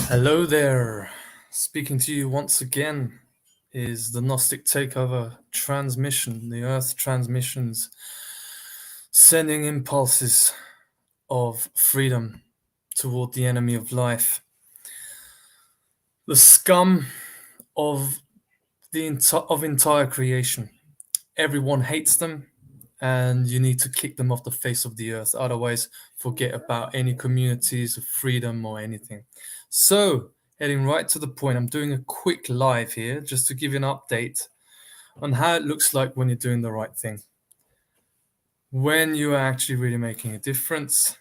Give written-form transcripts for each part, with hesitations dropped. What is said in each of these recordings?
Hello there. Speaking to you once again is the Gnostic Takeover transmission, the Earth transmissions, sending impulses of freedom toward the enemy of life. The scum of the entire creation. Everyone hates them, and you need to kick them off the face of the earth. Otherwise, forget about any communities of freedom or anything. So, heading right to the point, I'm doing a quick live here just to give you an update on how it looks like when you're doing the right thing. When you are actually really making a difference,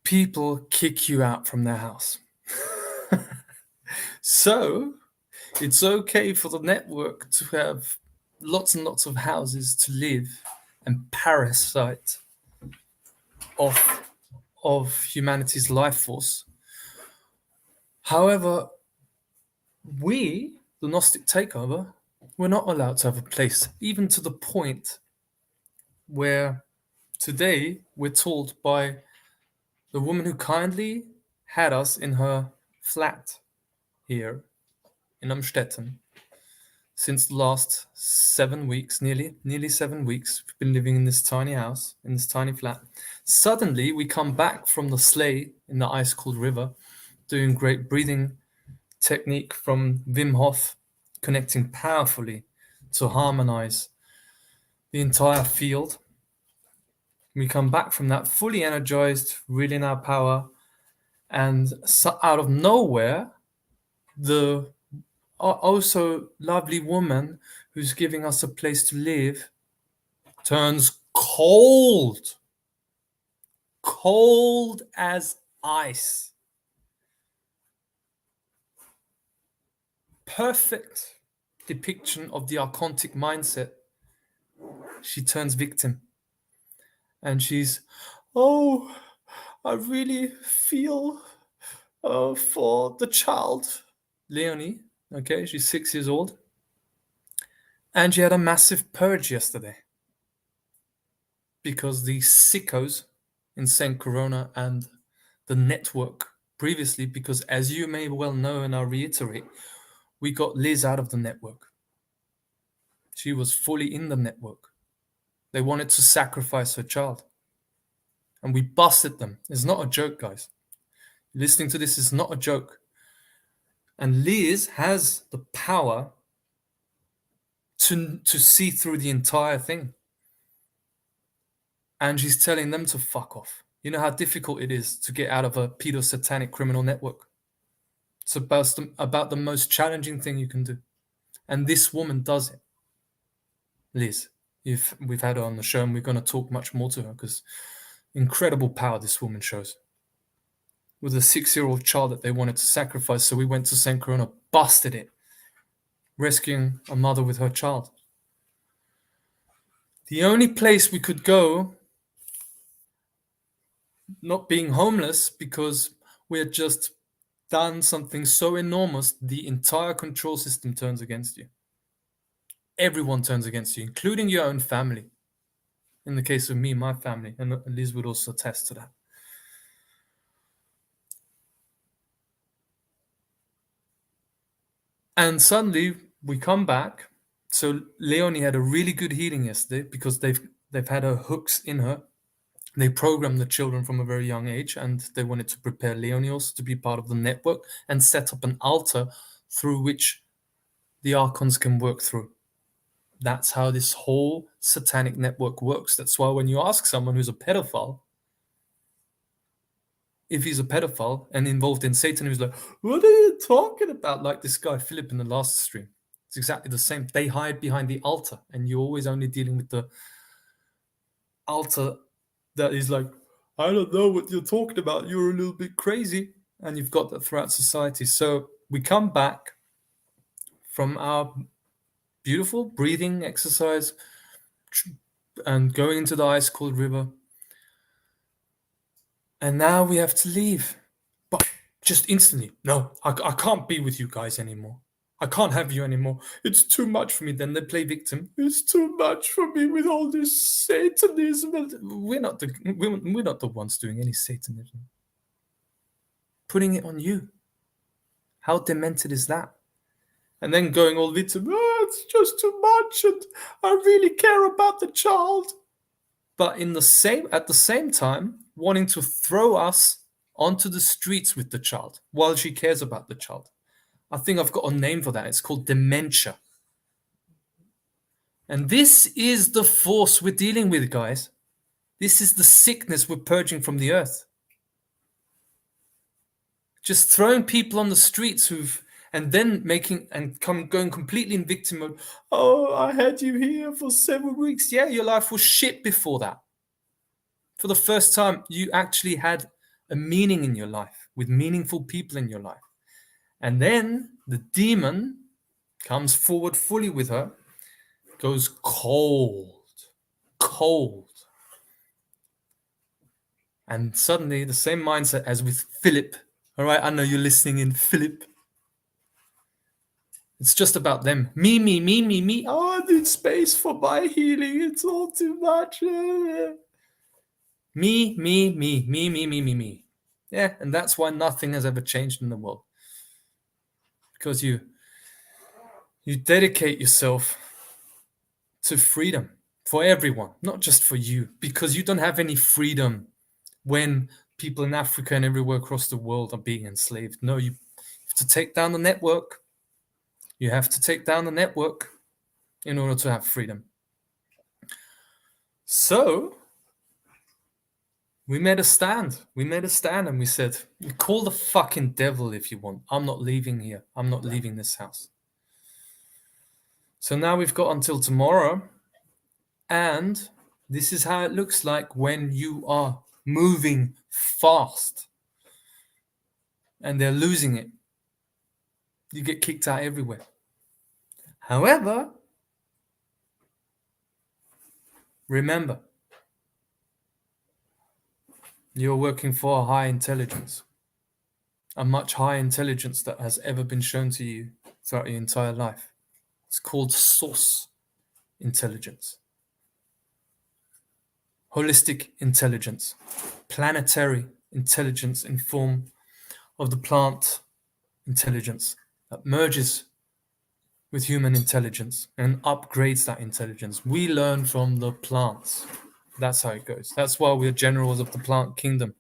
people kick you out from their house. So, it's okay for the network to have lots and lots of houses to live and parasite of humanity's life force. However, we, the Gnostic Takeover, we're not allowed to have a place, even to the point where today we're told by the woman who kindly had us in her flat here in Amsterdam since the last 7 weeks, nearly 7 weeks. We've been living in this tiny house, in this tiny flat. Suddenly, we come back from the sleigh in the ice-cold river, doing great breathing technique from Wim Hof, connecting powerfully to harmonize the entire field. We come back from that fully energized, really in our power, and out of nowhere, the also lovely woman who's giving us a place to live turns cold as ice. Perfect depiction of the archontic mindset. She turns victim and she's, oh, I really feel for the child, Leonie. Okay, she's 6 years old. And she had a massive purge yesterday because the sickos in St. Corona and the network previously, because as you may well know, and I'll reiterate, we got Liz out of the network. She was fully in the network. They wanted to sacrifice her child. And we busted them. It's not a joke, guys. Listening to this is not a joke. And Liz has the power to see through the entire thing. And she's telling them to fuck off. You know how difficult it is to get out of a pedo-satanic criminal network. It's about the most challenging thing you can do. And this woman does it. Liz, we've had her on the show, and we're going to talk much more to her because incredible power this woman shows. With a 6-year-old child that they wanted to sacrifice, so we went to St. Corona, busted it, rescuing a mother with her child. The only place we could go, not being homeless, because we had just done something so enormous, the entire control system turns against you. Everyone turns against you, including your own family. In the case of me, my family, and Liz would also attest to that. And suddenly we come back. So Leonie had a really good healing yesterday because they've had her hooks in her. They programmed the children from a very young age, and they wanted to prepare Leonie also to be part of the network and set up an altar through which the archons can work through. That's how this whole satanic network works. That's why when you ask someone who's a pedophile, if he's a pedophile and involved in Satan, who's like, what are you talking about? Like this guy, Philip, in the last stream. It's exactly the same. They hide behind the altar, and you're always only dealing with the altar that is like, I don't know what you're talking about. You're a little bit crazy. And you've got that throughout society. So we come back from our beautiful breathing exercise and going into the ice-cold river. And now we have to leave. But just instantly, no, I can't be with you guys anymore. I can't have you anymore. It's too much for me. Then they play victim. It's too much for me with all this Satanism. We're not the ones doing any Satanism. putting it on you. How demented is that? And then going all the way to, it's just too much and I really care about the child. But at the same time, wanting to throw us onto the streets with the child while she cares about the child. I think I've got a name for that. It's called dementia. And this is the force we're dealing with, guys. This is the sickness we're purging from the earth. Just throwing people on the streets and then going completely in victim mode. Oh, I had you here for 7 weeks. Yeah, your life was shit before that. For the first time, you actually had a meaning in your life with meaningful people in your life. And then the demon comes forward fully with her, goes cold. And suddenly the same mindset as with Philip. All right, I know you're listening in, Philip. It's just about them. Me. Oh, I need space for my healing. It's all too much. Me. Yeah, and that's why nothing has ever changed in the world. Because you dedicate yourself to freedom for everyone, not just for you, because you don't have any freedom when people in Africa and everywhere across the world are being enslaved. No, you have to take down the network. You have to take down the network in order to have freedom. So we made a stand. And we said, call the fucking devil if you want. I'm not leaving here. I'm not leaving this house. So now we've got until tomorrow. And this is how it looks like when you are moving fast and they're losing it. You get kicked out everywhere. However, remember, you're working for a high intelligence, a much higher intelligence that has ever been shown to you throughout your entire life. It's called source intelligence, holistic intelligence, planetary intelligence in form of the plant intelligence that merges with human intelligence and upgrades that intelligence. We learn from the plants. That's how it goes. That's why we're generals of the plant kingdom.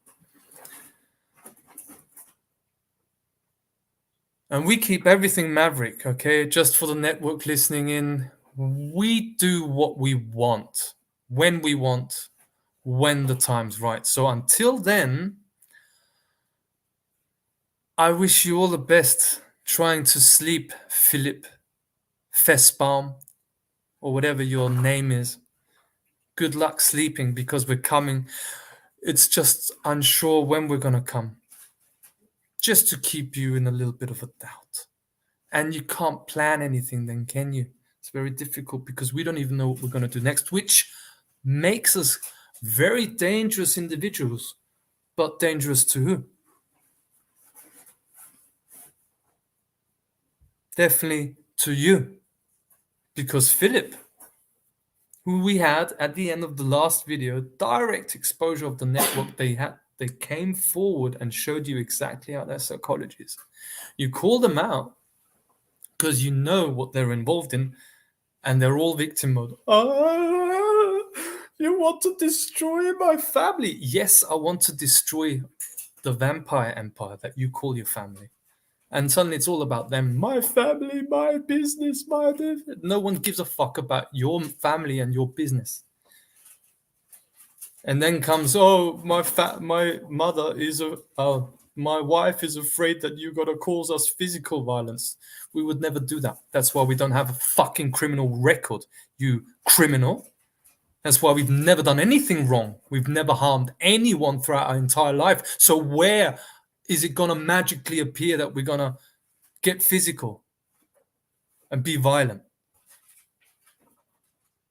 And we keep everything maverick, okay? Just for the network listening in, we do what we want, when the time's right. So until then, I wish you all the best trying to sleep, Philip Fessbaum, or whatever your name is. Good luck sleeping, because we're coming. It's just unsure when we're going to come. Just to keep you in a little bit of a doubt. And you can't plan anything then, can you? It's very difficult because we don't even know what we're going to do next, which makes us very dangerous individuals. But dangerous to who? Definitely to you. Because Philip, who we had at the end of the last video, direct exposure of the network they came forward and showed you exactly how their psychology is. You call them out because you know what they're involved in, and they're all victim mode. You want to destroy my family? Yes, I want to destroy the vampire empire that you call your family. And suddenly it's all about them. My family, my business, my business. No one gives a fuck about your family and your business. And then comes, my mother is my wife is afraid that you're gonna cause us physical violence. We would never do that. That's why we don't have a fucking criminal record, you criminal. That's why we've never done anything wrong. We've never harmed anyone throughout our entire life. So where is it gonna magically appear that we're gonna get physical and be violent?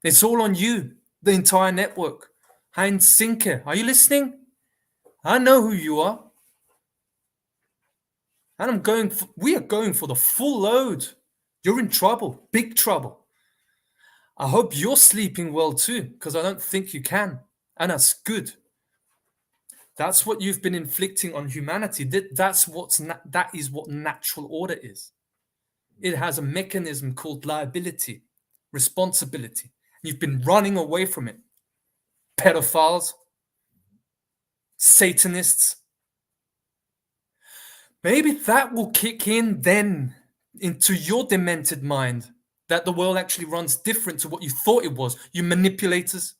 It's all on you, the entire network. Heinz Sinke, are you listening? I know who you are. And we are going for the full load. You're in trouble, big trouble. I hope you're sleeping well too, because I don't think you can. And that's good. That's what you've been inflicting on humanity. That is what natural order is. It has a mechanism called liability, responsibility. You've been running away from it. Pedophiles, Satanists. Maybe that will kick in then into your demented mind, that the world actually runs different to what you thought it was. You manipulators.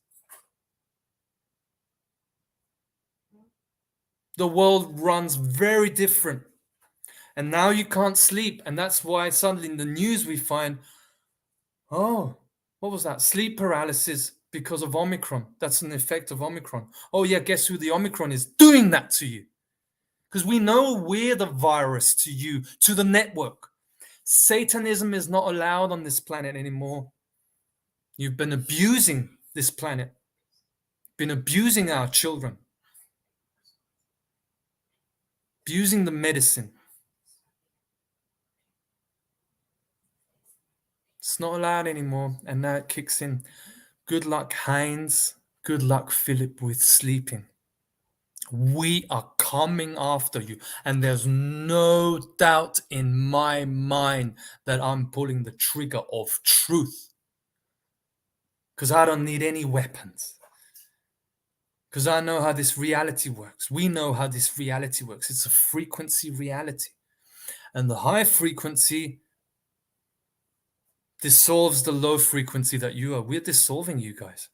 The world runs very different. And now you can't sleep. And that's why suddenly in the news we find, oh, what was that? Sleep paralysis because of Omicron. That's an effect of Omicron. Oh, yeah, guess who the Omicron is doing that to you? Because we know we're the virus to you, to the network. Satanism is not allowed on this planet anymore. You've been abusing this planet, been abusing our children, abusing the medicine. It's not allowed anymore, and now it kicks in. Good luck, Heinz. Good luck, Philip, with sleeping. We are coming after you, and there's no doubt in my mind that I'm pulling the trigger of truth, because I don't need any weapons, because I know how this reality works. We know how this reality works. It's a frequency reality, and the high frequency dissolves the low frequency that you are. We're dissolving you guys,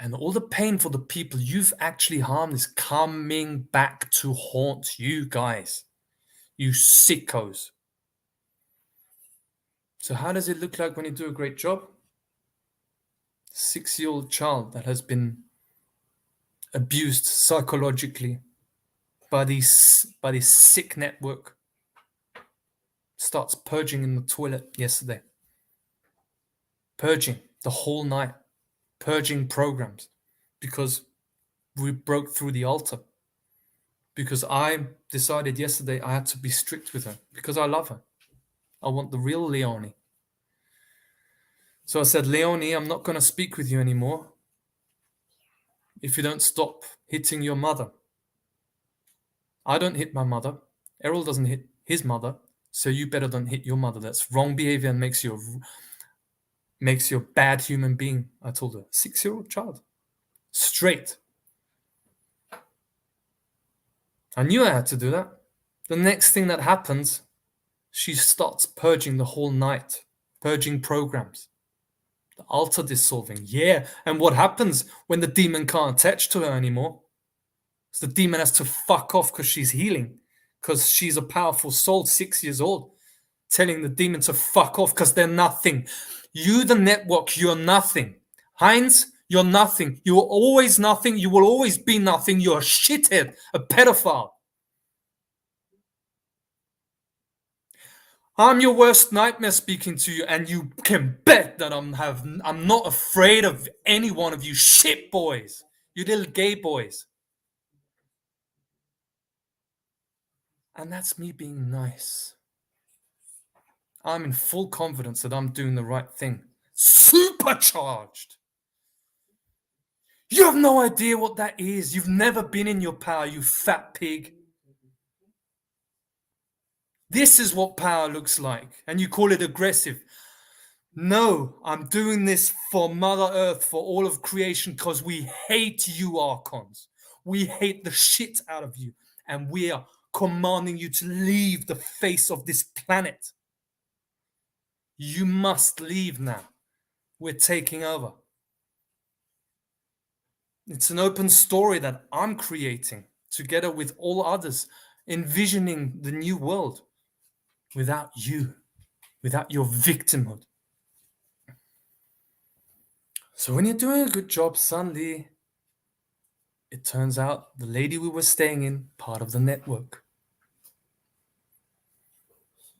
and all the pain for the people you've actually harmed is coming back to haunt you guys, you sickos. So how does it look like when you do a great job? 6-year-old child that has been abused psychologically by this sick network starts purging in the toilet yesterday. Purging the whole night. Purging programs. Because we broke through the altar. Because I decided yesterday I had to be strict with her. Because I love her. I want the real Leonie. So I said, Leonie, I'm not going to speak with you anymore if you don't stop hitting your mother. I don't hit my mother. Eril doesn't hit his mother. So you better don't hit your mother. That's wrong behavior and makes you a bad human being. I told her, 6-year-old child. Straight. I knew I had to do that. The next thing that happens, she starts purging the whole night. Purging programs. The altar dissolving. Yeah. And what happens when the demon can't attach to her anymore? So the demon has to fuck off because she's healing. Because she's a powerful soul, 6 years old. Telling the demon to fuck off because they're nothing. You, the network, you're nothing. Heinz, you're nothing. You were always nothing. You will always be nothing. You're a shithead, a pedophile. I'm your worst nightmare speaking to you, and you can bet that I'm not afraid of any one of you shit boys. You little gay boys. And that's me being nice. I'm in full confidence that I'm doing the right thing. Supercharged. You have no idea what that is. You've never been in your power, you fat pig. This is what power looks like. And you call it aggressive. No, I'm doing this for Mother Earth, for all of creation, because we hate you, Archons. We hate the shit out of you. And we are commanding you to leave the face of this planet. You must leave now. We're taking over. It's an open story that I'm creating together with all others, envisioning the new world without you, without your victimhood. So when you're doing a good job, suddenly it turns out the lady we were staying in, part of the network.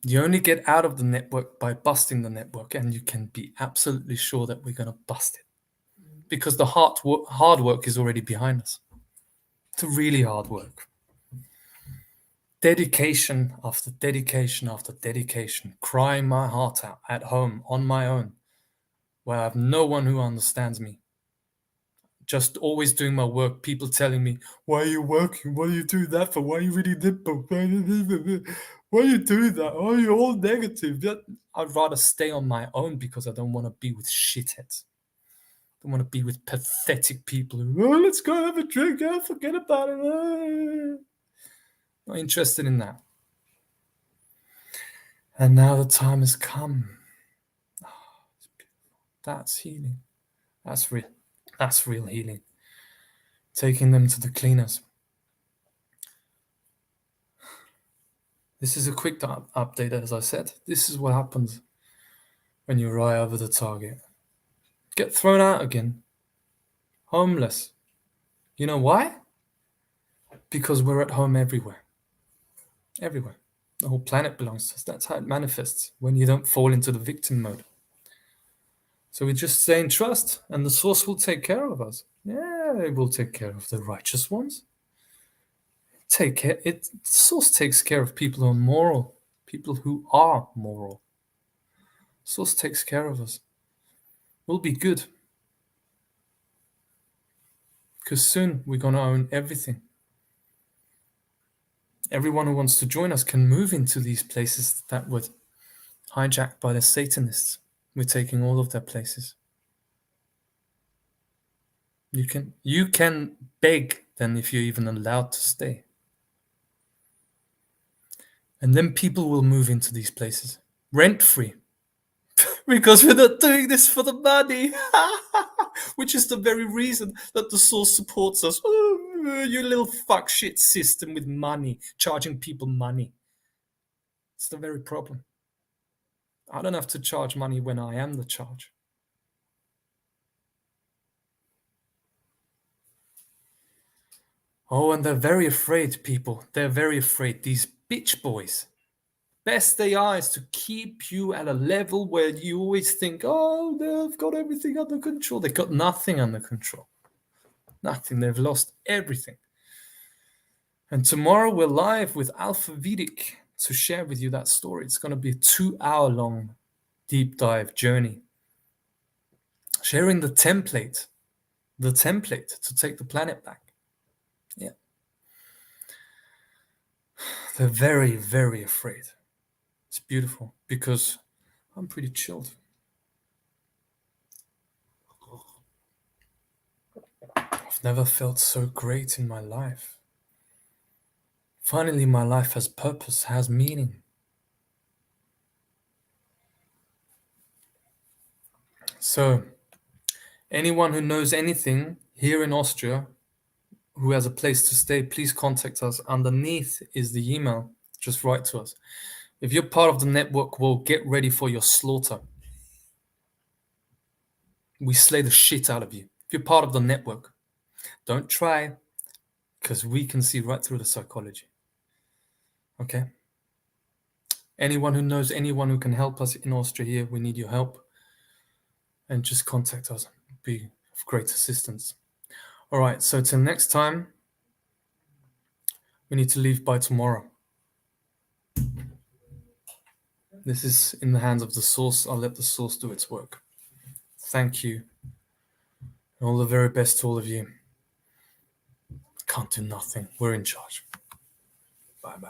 You only get out of the network by busting the network, and you can be absolutely sure that we're going to bust it. Because the hard work is already behind us. It's really hard work. Dedication after dedication after dedication, crying my heart out at home on my own, where I have no one who understands me. just always doing my work, people telling me, why are you working? What are you doing that for? Why are you reading this book? Why are you doing that? Why are you all negative? I'd rather stay on my own because I don't want to be with shitheads. I don't want to be with pathetic people who, let's go have a drink, forget about it. Not interested in that. And now the time has come. That's healing. That's real. That's real healing. Taking them to the cleaners. This is a quick update, as I said. This is what happens when you ride over the target. Get thrown out again. Homeless. You know why? Because we're at home everywhere. Everywhere. The whole planet belongs to us. That's how it manifests when you don't fall into the victim mode. So we just stay in trust, and the source will take care of us. Yeah, it will take care of the righteous ones. The source takes care of people who are moral, people who are moral. Source takes care of us. We'll be good. Because soon we're going to own everything. Everyone who wants to join us can move into these places that were hijacked by the Satanists. We're taking all of their places. You can beg then if you're even allowed to stay. And then people will move into these places rent-free. Because we're not doing this for the money. Which is the very reason that the source supports us. Oh, you little fuck shit system with money, charging people money. It's the very problem. I don't have to charge money when I am the charge. Oh, and they're very afraid, people. They're very afraid. These bitch boys. Best they are is to keep you at a level where you always think, oh, they've got everything under control. They've got nothing under control. Nothing. They've lost everything. And tomorrow we're live with Alpha Vedic to share with you that story. It's going to be a 2-hour-long deep dive journey. Sharing the template to take the planet back. Yeah. They're very, very afraid. It's beautiful because I'm pretty chilled. I've never felt so great in my life. Finally, my life has purpose, has meaning. So, anyone who knows anything here in Austria, who has a place to stay, please contact us. Underneath is the email. Just write to us. If you're part of the network, we'll get ready for your slaughter. We slay the shit out of you. If you're part of the network, don't try, because we can see right through the psychology. Okay? Anyone who knows anyone who can help us in Austria here, we need your help. And just contact us. It'd be of great assistance. All right, so till next time, we need to leave by tomorrow. This is in the hands of the source. I'll let the source do its work. Thank you. All the very best to all of you. Can't do nothing. We're in charge. Bye-bye.